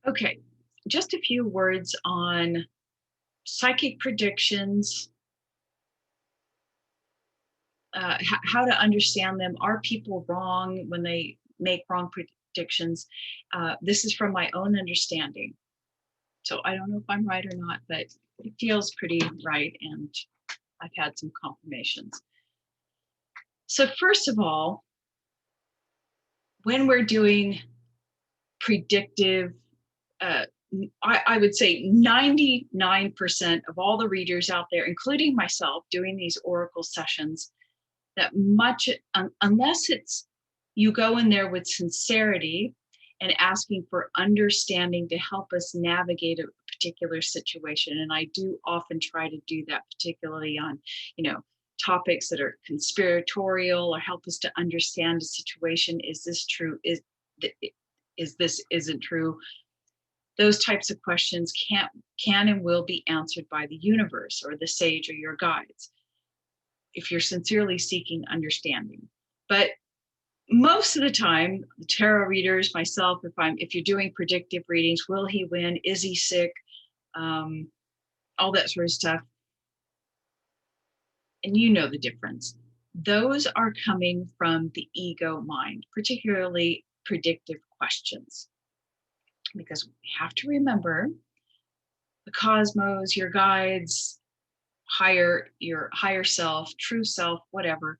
Okay, just a few words on psychic predictions, how to understand them. Are people wrong when they make wrong predictions? This is from my own understanding. So I don't know if I'm right or not, but it feels pretty right. And I've had some confirmations. So, first of all, when we're doing predictive, uh, I would say 99% of all the readers out there, including myself, doing these oracle sessions, that much unless it's you go in there with sincerity and asking for understanding to help us navigate a particular situation, and I do often try to do that, particularly on you know topics that are conspiratorial or help us to understand a situation. Is this true? Is this isn't true? Those types of questions can and will be answered by the universe or the sage or your guides if you're sincerely seeking understanding. But most of the time, the tarot readers, myself, if you're doing predictive readings, will he win? Is he sick? Um, all that sort of stuff. And you know the difference. Those are coming from the ego mind, particularly predictive questions. Because we have to remember the cosmos, your guides, your higher self, true self, whatever,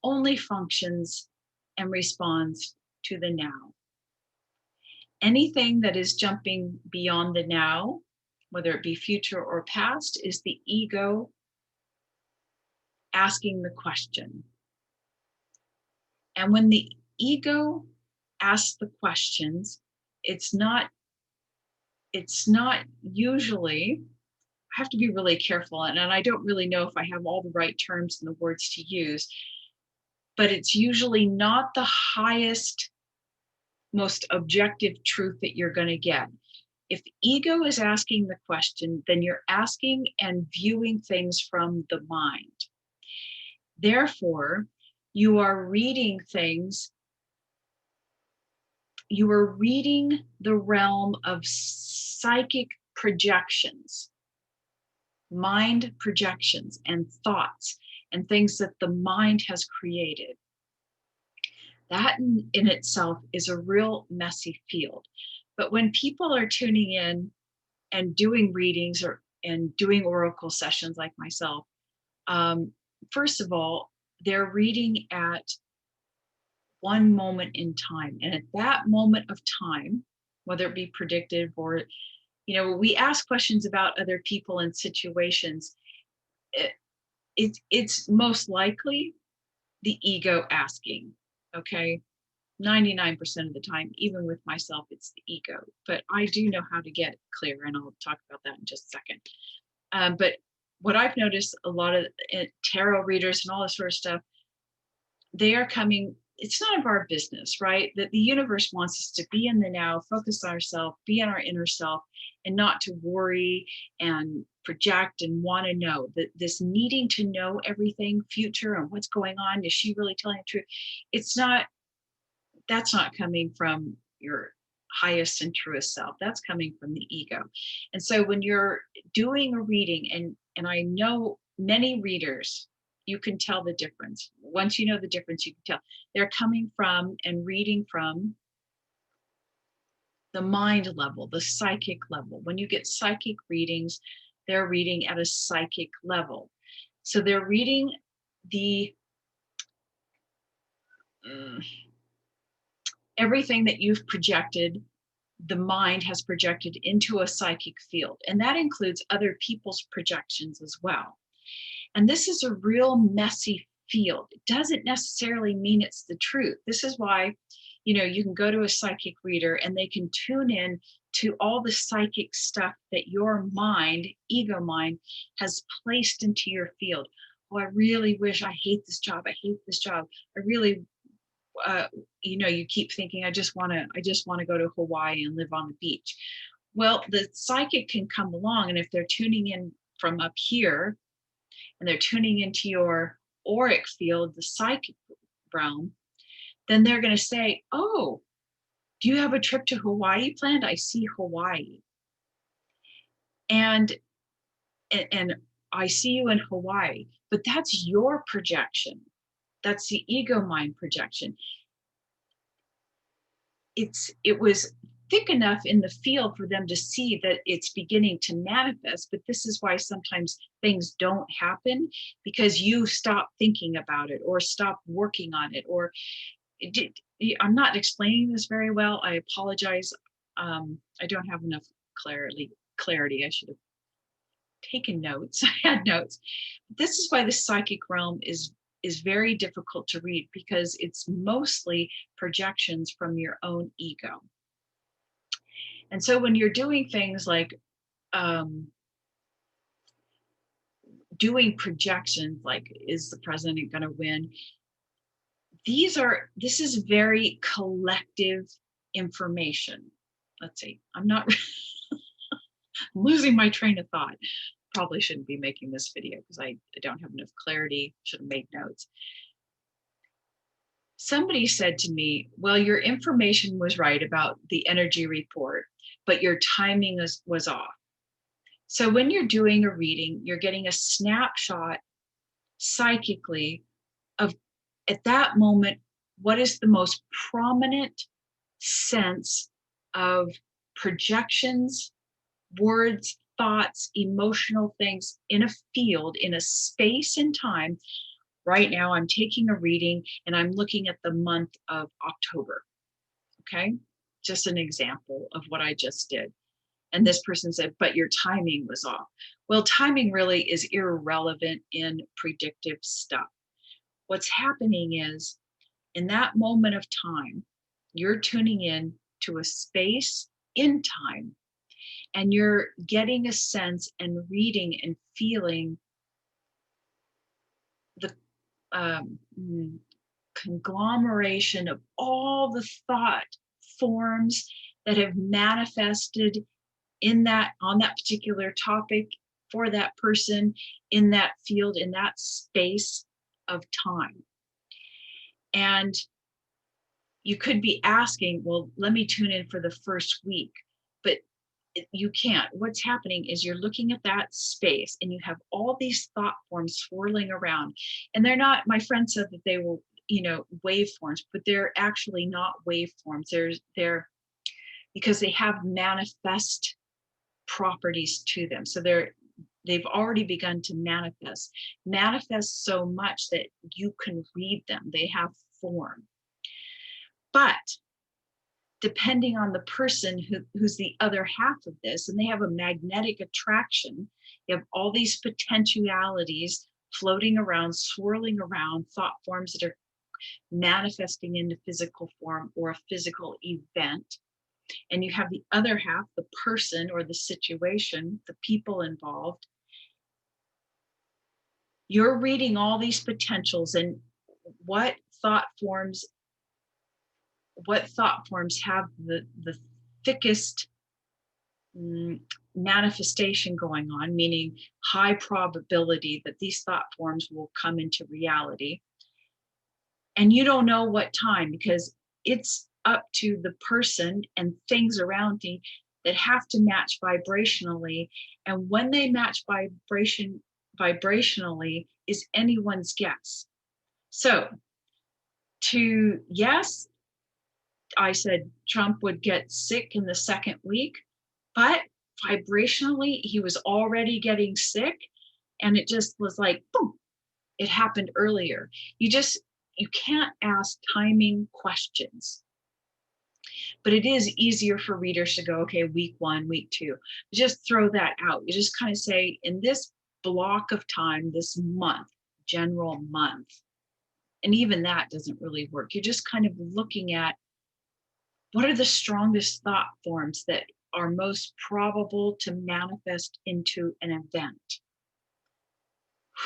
only functions and responds to the now. Anything that is jumping beyond the now, whether it be future or past, is the ego asking the question. And when the ego asks the questions, it's not usually, I have to be really careful, and I don't really know if I have all the right terms and the words to use, but it's usually not the highest, most objective truth that you're going to get. If the ego is asking the question, then you're asking and viewing things from the mind. Therefore, you are reading things, you are reading the realm of psychic projections, mind projections, and thoughts, and things that the mind has created. That in itself is a real messy field. But when people are tuning in and doing readings and doing oracle sessions like myself, um, first of all, they're reading at one moment in time. And at that moment of time, whether it be predictive or, we ask questions about other people and situations, it's most likely the ego asking, okay? 99% of the time, even with myself, it's the ego. But I do know how to get clear, and I'll talk about that in just a second. But what I've noticed, a lot of tarot readers and all this sort of stuff, they are coming, it's none of our business, right? That the universe wants us to be in the now, focus on ourselves, be in our inner self, and not to worry and project and want to know. That this needing to know everything, future and what's going on, is she really telling the truth? It's not, that's not coming from your highest and truest self. That's coming from the ego. And so when you're doing a reading, and I know many readers, you can tell the difference. Once you know the difference, you can tell they're coming from and reading from the mind level, the psychic level. When you get psychic readings, they're reading at a psychic level. So they're reading the everything that you've projected, the mind has projected into a psychic field. And that includes other people's projections as well. And this is a real messy field. It doesn't necessarily mean it's the truth. This is why, you can go to a psychic reader and they can tune in to all the psychic stuff that your mind, ego mind, has placed into your field. Oh, I really wish, I hate this job. I hate this job. I really you keep thinking, I just want to go to Hawaii and live on the beach. Well, the psychic can come along, and if they're tuning in from up here and they're tuning into your auric field, the psychic realm, then they're going to say, oh, Do you have a trip to Hawaii planned? I see Hawaii. And and I see you in Hawaii, but that's your projection. That's the ego mind projection. It was thick enough in the field for them to see that it's beginning to manifest, but this is why sometimes things don't happen, because you stop thinking about it or stop working on it, or I'm not explaining this very well. I apologize. I don't have enough clarity. I should have taken notes. I had notes. This is why the psychic realm is very difficult to read, because it's mostly projections from your own ego. And so when you're doing things like doing projections, like, is the president going to win? This is very collective information. Let's see, I'm not losing my train of thought. Probably shouldn't be making this video because I don't have enough clarity. Should have made notes. Somebody said to me, well, your information was right about the energy report, but your timing was off. So when you're doing a reading, you're getting a snapshot psychically of, at that moment, what is the most prominent sense of projections, words, thoughts, emotional things in a field, in a space and time. Right now, I'm taking a reading and I'm looking at the month of October. Okay, just an example of what I just did. And this person said, but your timing was off. Well, timing really is irrelevant in predictive stuff. What's happening is, in that moment of time, you're tuning in to a space in time, and you're getting a sense and reading and feeling the conglomeration of all the thought forms that have manifested in that, on that particular topic, for that person, in that field, in that space of time. And you could be asking, well, let me tune in for the first week, but you can't. What's happening is you're looking at that space and you have all these thought forms swirling around, and they're not, my friend said that they were, waveforms, but they're actually not waveforms. They're because they have manifest properties to them. So they've already begun to manifest so much that you can read them. They have form. But depending on the person who's the other half of this, and they have a magnetic attraction, you have all these potentialities floating around, swirling around, thought forms that are manifesting into physical form or a physical event. And you have the other half, the person or the situation, the people involved. You're reading all these potentials, and what thought forms have the thickest manifestation going on, meaning high probability that these thought forms will come into reality. And you don't know what time, because it's up to the person and things around you that have to match vibrationally. And when they match vibrationally is anyone's guess. So yes, I said Trump would get sick in the second week, but vibrationally, he was already getting sick. And it just was like, boom, it happened earlier. You can't ask timing questions. But it is easier for readers to go, okay, week 1, week 2. Just throw that out. You just kind of say, in this block of time, this month, general month, and even that doesn't really work. You're just kind of looking at, what are the strongest thought forms that are most probable to manifest into an event?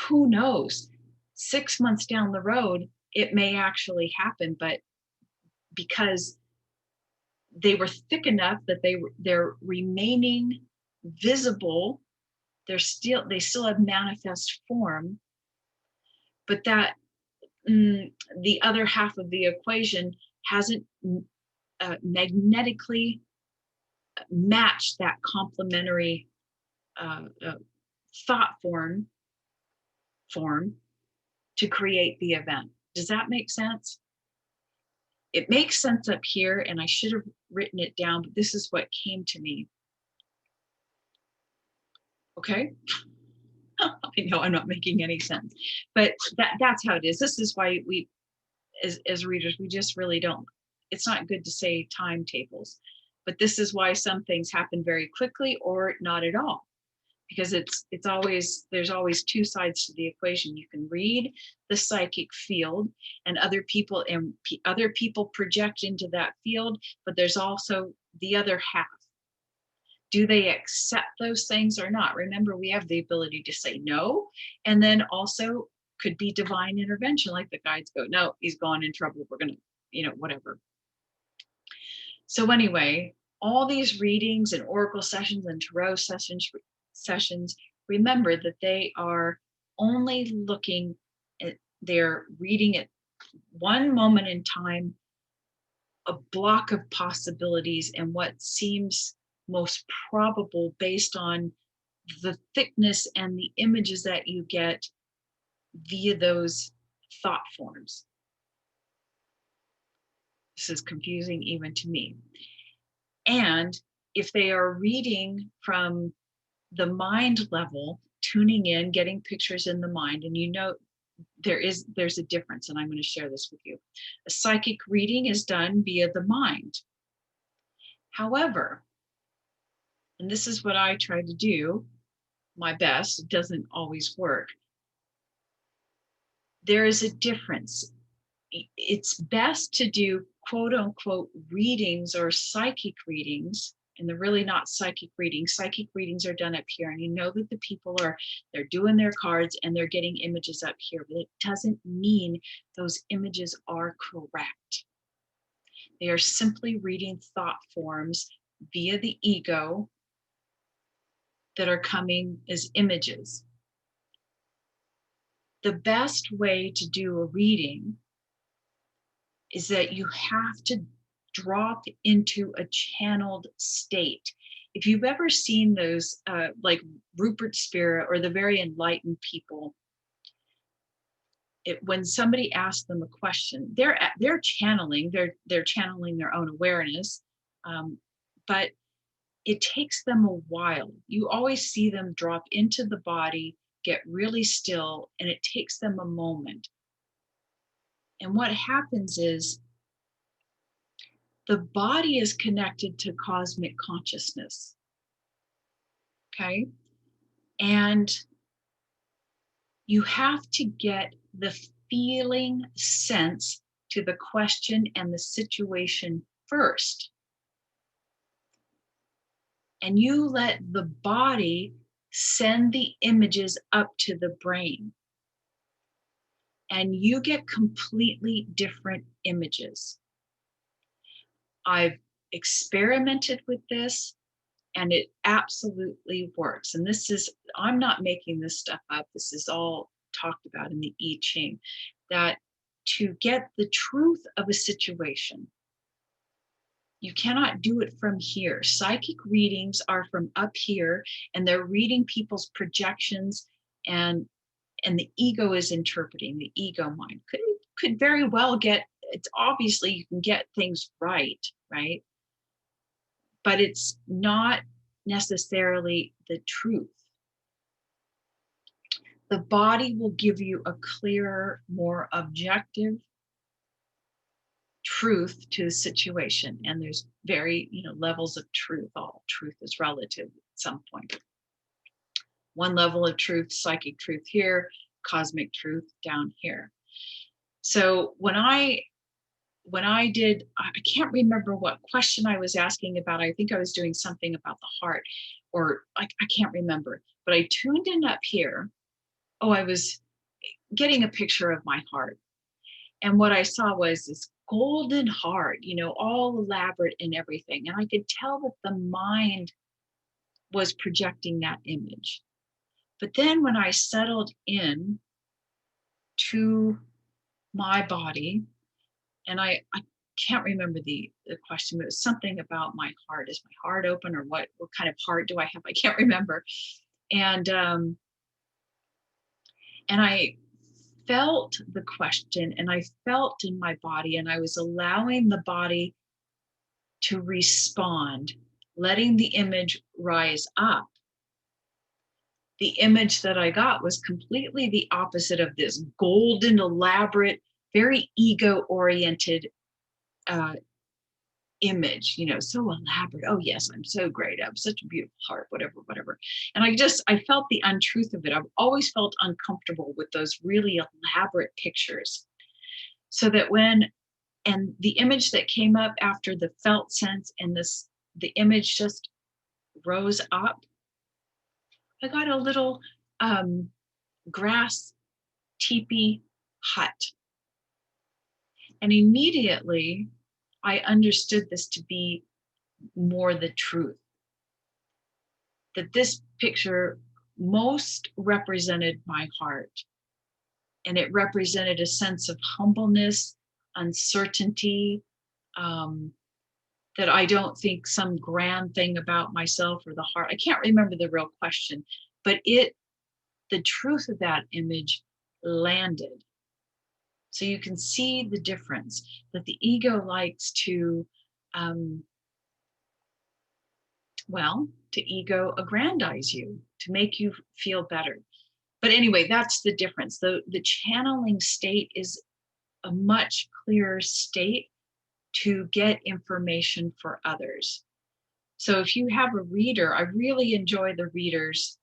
Who knows? 6 months down the road, it may actually happen, but because they were thick enough that they're remaining visible, they still have manifest form, but that the other half of the equation hasn't magnetically match that complementary thought form to create the event. Does that make sense? It makes sense up here, and I should have written it down, but this is what came to me. Okay? I know I'm not making any sense, but that's how it is. This is why we, as readers, we just really don't. It's not good to say timetables, but this is why some things happen very quickly or not at all, because it's always, there's always two sides to the equation. You can read the psychic field, and other people project into that field, but there's also the other half. Do they accept those things or not? Remember, we have the ability to say no, and then also could be divine intervention, like the guides go, no, he's gone in trouble, we're gonna, whatever. So anyway, all these readings and oracle sessions and tarot sessions, remember that they are only looking at, they're reading at one moment in time, a block of possibilities and what seems most probable based on the thickness and the images that you get via those thought forms. This is confusing even to me. And if they are reading from the mind level, tuning in, getting pictures in the mind, and there's a difference, and I'm going to share this with you. A psychic reading is done via the mind. However, and this is what I try to do my best, it doesn't always work. There is a difference. It's best to do quote unquote readings or psychic readings, and they're really not psychic readings. Psychic readings are done up here, and you know that the people they're doing their cards and they're getting images up here, but it doesn't mean those images are correct. They are simply reading thought forms via the ego that are coming as images. The best way to do a reading is that you have to drop into a channeled state. If you've ever seen those, like Rupert Spira or the very enlightened people, when somebody asks them a question, they're channeling, they're channeling their own awareness, but it takes them a while. You always see them drop into the body, get really still, and it takes them a moment. And what happens is the body is connected to cosmic consciousness. Okay? And you have to get the feeling sense to the question and the situation first. And you let the body send the images up to the brain. And you get completely different images. I've experimented with this, and it absolutely works. And I'm not making this stuff up. This is all talked about in the I Ching, that to get the truth of a situation, you cannot do it from here. Psychic readings are from up here, and they're reading people's projections, and the ego is interpreting, the ego mind. Could very well it's obviously you can get things right? But it's not necessarily the truth. The body will give you a clearer, more objective truth to the situation. And there's very, levels of truth. All truth is relative at some point. One level of truth, psychic truth here, cosmic truth down here. So when I did, I can't remember what question I was asking about. I think I was doing something about the heart, or I can't remember, but I tuned in up here. Oh, I was getting a picture of my heart. And what I saw was this golden heart, all elaborate and everything. And I could tell that the mind was projecting that image. But then when I settled in to my body, and I can't remember the question, but it was something about my heart. Is my heart open, or what kind of heart do I have? I can't remember. And and I felt the question, and I felt in my body, and I was allowing the body to respond, letting the image rise up. The image that I got was completely the opposite of this golden, elaborate, very ego oriented uh, image, so elaborate. Oh, yes, I'm so great. I have such a beautiful heart, whatever, whatever. And I felt the untruth of it. I've always felt uncomfortable with those really elaborate pictures. So that and the image that came up after the felt sense and the image just rose up, I got a little um, grass teepee hut. And immediately I understood this to be more the truth, that this picture most represented my heart. And it represented a sense of humbleness, uncertainty, um, that I don't think some grand thing about myself or the heart. I can't remember the real question, but the truth of that image landed. So you can see the difference, that the ego likes to, um, to ego aggrandize you, to make you feel better. But anyway, that's the difference. The channeling state is a much clearer state to get information for others. So if you have a reader, I really enjoy the readers,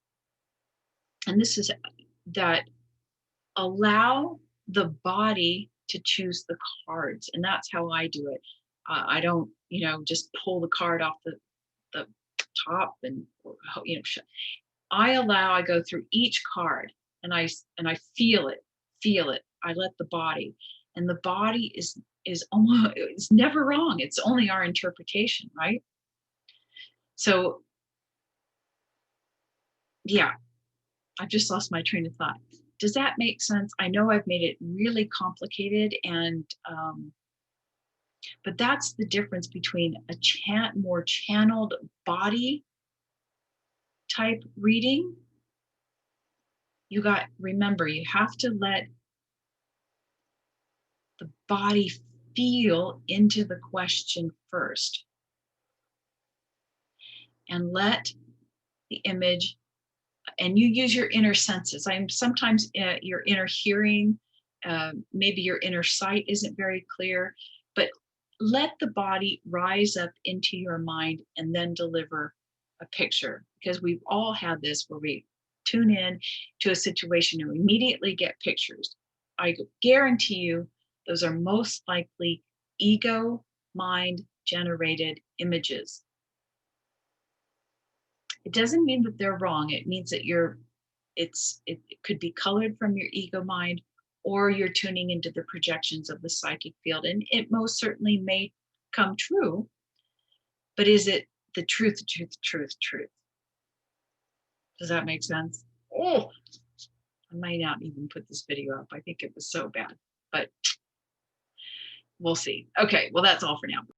and this is that allow the body to choose the cards, and that's how I do it. I don't, just pull the card off the top I go through each card, and I feel it. I let the body, and the body is almost, it's never wrong. It's only our interpretation, right? So yeah, I've just lost my train of thought. Does that make sense? I know I've made it really complicated, and but that's the difference between a more channeled body type reading. Remember, you have to let the body feel into the question first, and let the image, and you use your inner senses. I'm sometimes your inner hearing, maybe your inner sight isn't very clear, but let the body rise up into your mind and then deliver a picture, because we've all had this where we tune in to a situation and immediately get pictures. I guarantee you those are most likely ego mind generated images. It doesn't mean that they're wrong. It means that it could be colored from your ego mind, or you're tuning into the projections of the psychic field. And it most certainly may come true, but is it the truth, truth, truth, truth? Does that make sense? Oh, I might not even put this video up. I think it was so bad, but we'll see. Okay, well, that's all for now.